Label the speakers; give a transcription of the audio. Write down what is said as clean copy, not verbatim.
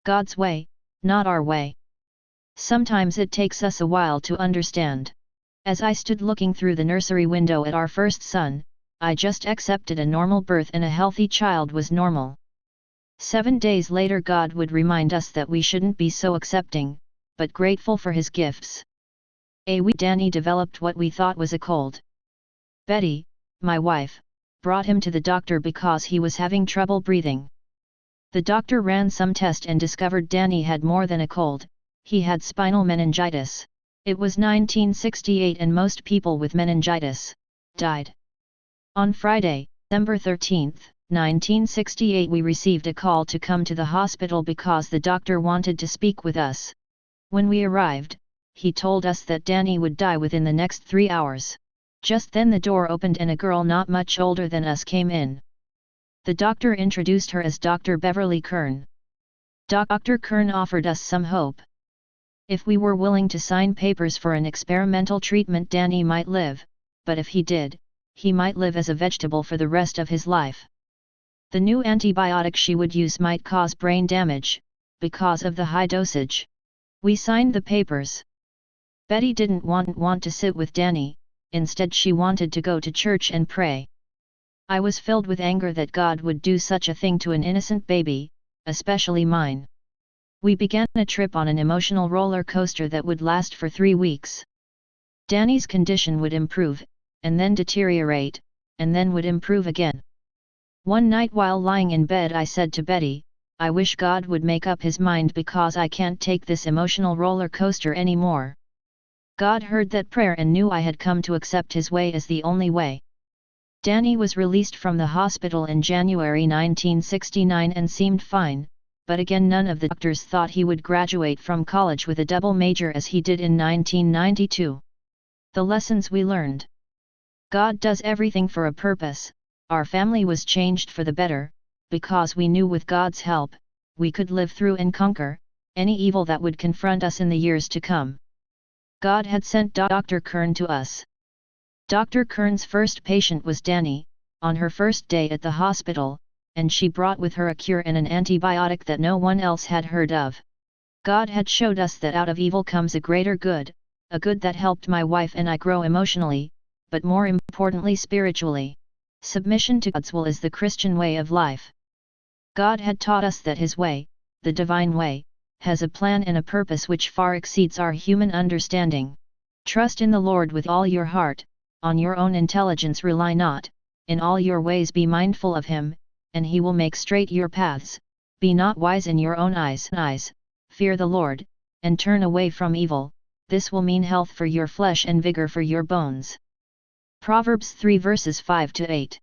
Speaker 1: God's way, not our way. Sometimes it takes us a while to understand. As I stood looking through the nursery window at our first son, I just accepted a normal birth and a healthy child was normal. 7 days later God would remind us that we shouldn't be so accepting, but grateful for His gifts. Danny developed what we thought was a cold. Betty, my wife, brought him to the doctor because he was having trouble breathing. The doctor ran some test and discovered Danny had more than a cold, he had spinal meningitis. It was 1968 and most people with meningitis died. On Friday, December 13, 1968 we received a call to come to the hospital because the doctor wanted to speak with us. When we arrived, he told us that Danny would die within the next 3 hours. Just then the door opened and a girl not much older than us came in. The doctor introduced her as Dr. Beverly Kern. Dr. Kern offered us some hope. If we were willing to sign papers for an experimental treatment, Danny might live, but if he did, he might live as a vegetable for the rest of his life. The new antibiotic she would use might cause brain damage, because of the high dosage. We signed the papers. Betty didn't want to sit with Danny, instead she wanted to go to church and pray. I was filled with anger that God would do such a thing to an innocent baby, especially mine. We began a trip on an emotional roller coaster that would last for 3 weeks. Danny's condition would improve, and then deteriorate, and then would improve again. One night while lying in bed I said to Betty, I wish God would make up His mind because I can't take this emotional roller coaster anymore. God heard that prayer and knew I had come to accept His way as the only way. Danny was released from the hospital in January 1969 and seemed fine, but again none of the doctors thought he would graduate from college with a double major as he did in 1992. The lessons we learned. God does everything for a purpose. Our family was changed for the better, because we knew with God's help, we could live through and conquer any evil that would confront us in the years to come. God had sent Dr. Kern to us. Dr. Kern's first patient was Danny, on her first day at the hospital, and she brought with her a cure and an antibiotic that no one else had heard of. God had showed us that out of evil comes a greater good, a good that helped my wife and I grow emotionally, but more importantly spiritually. Submission to God's will is the Christian way of life. God had taught us that His way, the divine way, has a plan and a purpose which far exceeds our human understanding. Trust in the Lord with all your heart, on your own intelligence rely not, in all your ways be mindful of Him, and He will make straight your paths. Be not wise in your own eyes. Fear the Lord, and turn away from evil, this will mean health for your flesh and vigor for your bones. Proverbs 3 verses 5-8.